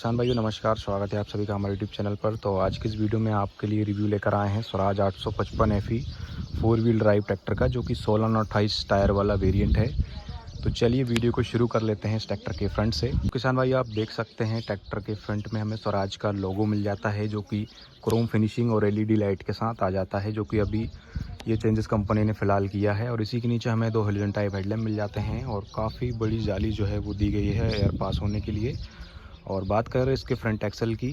किसान भाइयों नमस्कार, स्वागत है आप सभी का हमारे यूट्यूब चैनल पर। तो आज की इस वीडियो में आपके लिए रिव्यू लेकर आए हैं Swaraj 855 FE 4 wheel drive tractor का, जो कि 16 और 28 टायर वाला वेरिएंट है। तो चलिए वीडियो को शुरू कर लेते हैं इस ट्रैक्टर के फ्रंट से। किसान भाई आप देख सकते हैं ट्रैक्टर के फ्रंट में हमें स्वराज का लोगो मिल जाता है, जो कि क्रोम फिनिशिंग और LED लाइट के साथ आ जाता है, जो कि अभी ये चेंजेस कंपनी ने फ़िलहाल किया है। और इसी के नीचे हमें 2 हेलोजन टाइप हेडलैम्प मिल जाते हैं और काफ़ी बड़ी जाली जो है वो दी गई है एयर पास होने के लिए। और बात करें इसके फ्रंट एक्सल की,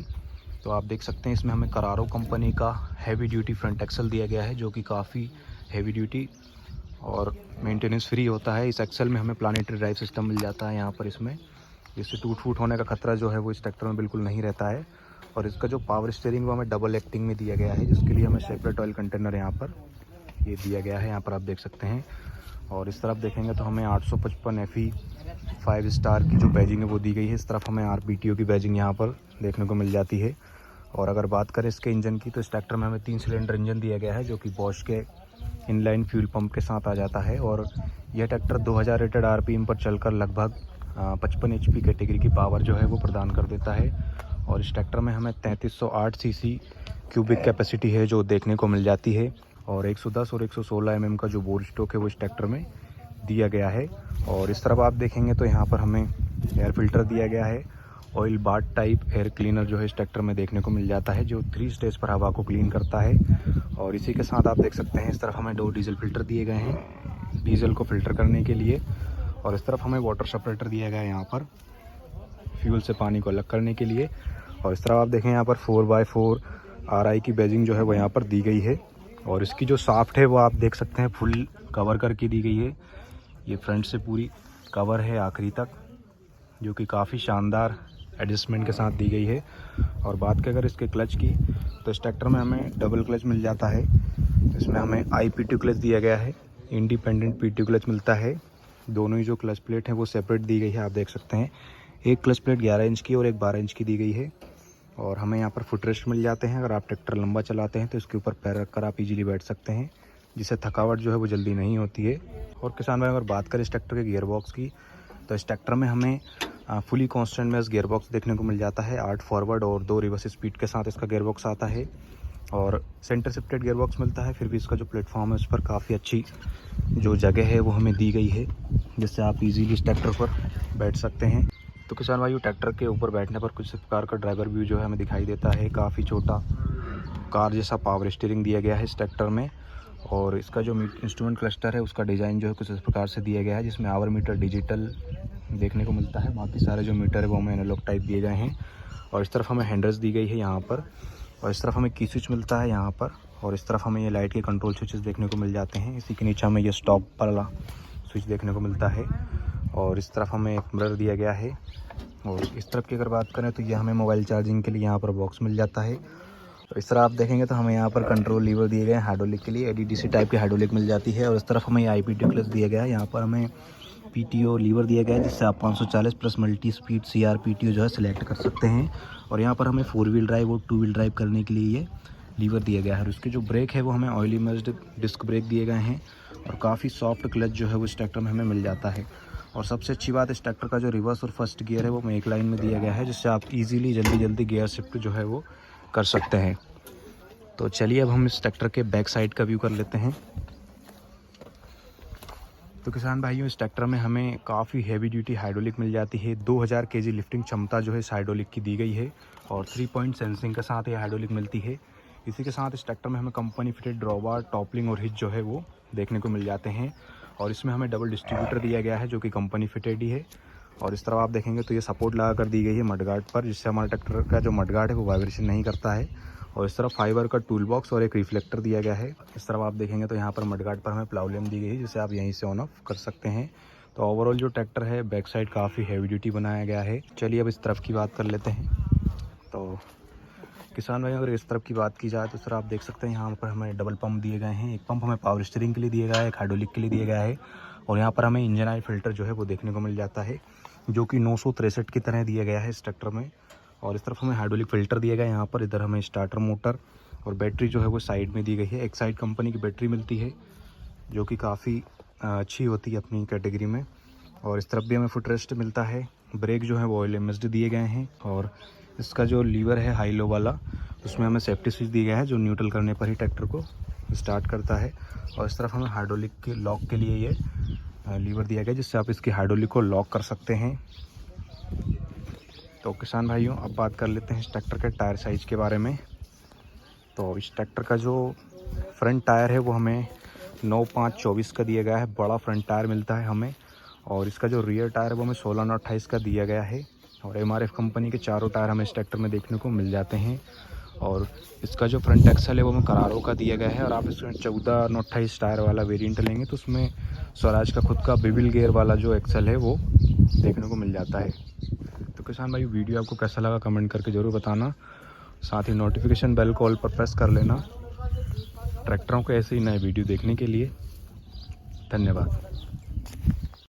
तो आप देख सकते हैं इसमें हमें करारो कंपनी का हैवी ड्यूटी फ्रंट एक्सल दिया गया है, जो कि काफ़ी हैवी ड्यूटी और मेंटेनेंस फ्री होता है। इस एक्सल में हमें प्लानेटरी ड्राइव सिस्टम मिल जाता है यहाँ पर इसमें, जिससे टूट फूट होने का खतरा जो है वो इस ट्रैक्टर में बिल्कुल नहीं रहता है। और इसका जो पावर स्टीयरिंग वो हमें डबल एक्टिंग में दिया गया है, जिसके लिए हमें सेपरेट ऑयल कंटेनर यहाँ पर ये दिया गया है, यहाँ पर आप देख सकते हैं। और इस तरफ देखेंगे तो हमें 855 FE 5 स्टार की जो बैजिंग है वो दी गई है। इस तरफ हमें RPTO की बैजिंग यहाँ पर देखने को मिल जाती है। और अगर बात करें इसके इंजन की, तो इस ट्रैक्टर में हमें 3 सिलेंडर इंजन दिया गया है, जो कि बॉश के इनलाइन फ्यूल पंप के साथ आ जाता है। और यह ट्रैक्टर 2000 रेटेड RPM पर चलकर लगभग 55 HP कैटेगरी की पावर जो है वो प्रदान कर देता है। और इस ट्रैक्टर में हमें 3308 CC क्यूबिक कैपेसिटी है जो देखने को मिल जाती है। और 110 और 116 mm का जो बोर स्टॉक है वो इस ट्रैक्टर में दिया गया है। और इस तरफ आप देखेंगे तो यहाँ पर हमें एयर फिल्टर दिया गया है। Oil bath type air cleaner जो है इस ट्रैक्टर में देखने को मिल जाता है, जो 3 स्टेज पर हवा को क्लीन करता है। और इसी के साथ आप देख सकते हैं इस तरफ हमें 2 डीजल फिल्टर दिए गए हैं डीजल को फिल्टर करने के लिए। और इस तरफ हमें वाटर सेपरेटर दिया गया है यहाँ पर फ्यूल से पानी को अलग करने के लिए। और इस तरफ आप देखें यहाँ पर 4x4 RI की बैजिंग जो है वो यहाँ पर दी गई है। और इसकी जो साफ्ट है वो आप देख सकते हैं फुल कवर करके दी गई है। ये फ्रंट से पूरी कवर है आखिरी तक, जो कि काफ़ी शानदार एडजस्टमेंट के साथ दी गई है। और बात करें अगर इसके क्लच की, तो इस ट्रैक्टर में हमें डबल क्लच मिल जाता है। इसमें हमें IPTO क्लच दिया गया है, इंडिपेंडेंट PTO क्लच मिलता है। दोनों ही जो क्लच प्लेट है वो सेपरेट दी गई है, आप देख सकते हैं। एक क्लच प्लेट 11 इंच की और एक 12 इंच की दी गई है। और हमें यहाँ पर फुट रेस्ट मिल जाते हैं। अगर आप ट्रैक्टर लंबा चलाते हैं तो इसके ऊपर पैर रखकर आप इजीली बैठ सकते हैं, जिससे थकावट जो है वो जल्दी नहीं होती है। और किसान भाई अगर बात करें इस ट्रैक्टर के गियर बॉक्स की, तो इस ट्रैक्टर में हमें फुली कांस्टेंट में इस गियर बॉक्स देखने को मिल जाता है। 8 फॉरवर्ड और 2 रिवर्स स्पीड के साथ इसका गियर बॉक्स आता है। और सेंटर शिफ्टेड गियर बॉक्स मिलता है। फिर भी इसका जो प्लेटफॉर्म है उस पर काफ़ी अच्छी जो जगह है वो हमें दी गई है, जिससे आप इजीली इस ट्रैक्टर पर बैठ सकते हैं। तो किसान भाइयों ट्रैक्टर के ऊपर बैठने पर कुछ प्रकार का ड्राइवर व्यू जो है हमें दिखाई देता है। काफ़ी छोटा कार जैसा पावर स्टीयरिंग दिया गया है इस ट्रैक्टर में। और इसका जो इंस्ट्रूमेंट क्लस्टर है उसका डिज़ाइन जो है कुछ इस प्रकार से दिया गया है, जिसमें आवर मीटर डिजिटल देखने को मिलता है। बाकी सारे जो मीटर है वो हमें एनालॉग टाइप दिए गए हैं। और इस तरफ हमें हैंडल्स दी गई है यहाँ पर। और इस तरफ हमें की स्विच मिलता है यहाँ पर। और इस तरफ हमें ये लाइट के कंट्रोल स्विचेस देखने को मिल जाते हैं। इसी के नीचे हमें ये स्टॉप वाला स्विच देखने को मिलता है। और इस तरफ हमें एक मिरर दिया गया है। और इस तरफ की अगर बात करें तो ये हमें मोबाइल चार्जिंग के लिए यहाँ पर बॉक्स मिल जाता है। तो इस तरह आप देखेंगे तो हमें यहाँ पर कंट्रोल लीवर दिए गए हैं हाइड्रोलिक के लिए, ADDC टाइप की हाइड्रोलिक मिल जाती है। और इस तरफ हमें IPTO क्लच दिया गया है। यहाँ पर हमें PTO लीवर दिया गया है, जिससे आप 540 प्लस मल्टी स्पीड CRPTO जो है सिलेक्ट कर सकते हैं। और यहाँ पर हमें 4 व्हील ड्राइव और 2 व्हील ड्राइव करने के लिए ये लीवर दिया गया है। और उसके जो ब्रेक है वो हमें ऑयल इमर्स्ड डिस्क ब्रेक दिए गए हैं। और काफ़ी सॉफ्ट क्लच जो है वो इस ट्रैक्टर में हमें मिल जाता है। और सबसे अच्छी बात इस ट्रैक्टर का जो रिवर्स और फर्स्ट गियर है वो हमें एक लाइन में दिया गया है, जिससे आप इजीली जल्दी गियर शिफ्ट जो है वो कर सकते हैं। तो चलिए अब हम इस ट्रैक्टर के बैक साइड का व्यू कर लेते हैं। तो किसान भाइयों इस ट्रैक्टर में हमें काफ़ी हैवी ड्यूटी हाइड्रोलिक मिल जाती है। 2000 kg लिफ्टिंग क्षमता जो है इस हाइड्रोलिक की दी गई है। और 3 पॉइंट सेंसिंग के साथ ये हाइड्रोलिक मिलती है। इसी के साथ इस ट्रैक्टर में हमें कंपनी फिटेड ड्रॉबार, टॉपलिंग और हिच जो है वो देखने को मिल जाते हैं। और इसमें हमें डबल डिस्ट्रीब्यूटर दिया गया है, जो कि कंपनी फिटेड ही है। और इस तरफ आप देखेंगे तो ये सपोर्ट लगा कर दी गई है मडगार्ड पर, जिससे हमारे ट्रैक्टर का जो मडगार्ड है वो वाइब्रेशन नहीं करता है। और इस तरफ फाइबर का टूल बॉक्स और एक रिफ्लेक्टर दिया गया है। इस तरफ आप देखेंगे तो यहाँ पर मडगार्ड पर हमें प्लाउलेम दी गई है, जिसे आप यहीं से ऑन ऑफ कर सकते हैं। तो ओवरऑल जो ट्रैक्टर है बैक साइड काफ़ी हैवी ड्यूटी बनाया गया है। चलिए अब इस तरफ की बात कर लेते हैं। तो किसान भाई अगर इस तरफ की बात की जाए तो सर आप देख सकते हैं यहाँ पर हमें डबल पंप दिए गए हैं। एक पंप हमें पावर स्टीयरिंग के लिए दिया गया है, एक हाइड्रोलिक के लिए दिया गया है। और यहाँ पर हमें इंजन ऑयल फिल्टर जो है वो देखने को मिल जाता है, जो कि 963 की तरह दिया गया है इस ट्रैक्टर में। और इस तरफ हमें हाइड्रोलिक फिल्टर दिया गया है यहाँ पर। इधर हमें स्टार्टर मोटर और बैटरी जो है वो साइड में दी गई है। एक साइड कंपनी की बैटरी मिलती है, जो कि काफ़ी अच्छी होती है अपनी कैटेगरी में। और इस तरफ भी हमें फुट रेस्ट मिलता है। ब्रेक जो है वो ऑयल MSD दिए गए हैं। और इसका जो लीवर है हाई लो वाला, उसमें हमें सेफ्टी स्विच दिया गया है जो न्यूट्रल करने पर ही ट्रैक्टर को स्टार्ट करता है। और इस तरफ हमें हाइड्रोलिक के लॉक के लिए ये लीवर दिया गया है जिससे आप इसकी हाइड्रोलिक को लॉक कर सकते हैं। तो किसान भाइयों, अब बात कर लेते हैं इस ट्रैक्टर के टायर साइज़ के बारे में। तो इस ट्रैक्टर का जो फ्रंट टायर है वो हमें 9/5/24 का दिया गया है, बड़ा फ्रंट टायर मिलता है हमें। और इसका जो रियर टायर है वो हमें 16/28 का दिया गया है। और MRF कंपनी के चारों टायर हमें इस ट्रैक्टर में देखने को मिल जाते हैं। और इसका जो फ्रंट एक्सल है वो हमें करारो का दिया गया है। और आप इसमें 14/28 टायर वाला वेरिएंट लेंगे तो उसमें स्वराज का खुद का बिविल गियर वाला जो एक्सल है वो देखने को मिल जाता है। तो किसान भाई, वीडियो आपको कैसा लगा कमेंट करके ज़रूर बताना। साथ ही नोटिफिकेशन बेल को ऑल पर प्रेस कर लेना ट्रैक्टरों के ऐसे ही नए वीडियो देखने के लिए। धन्यवाद।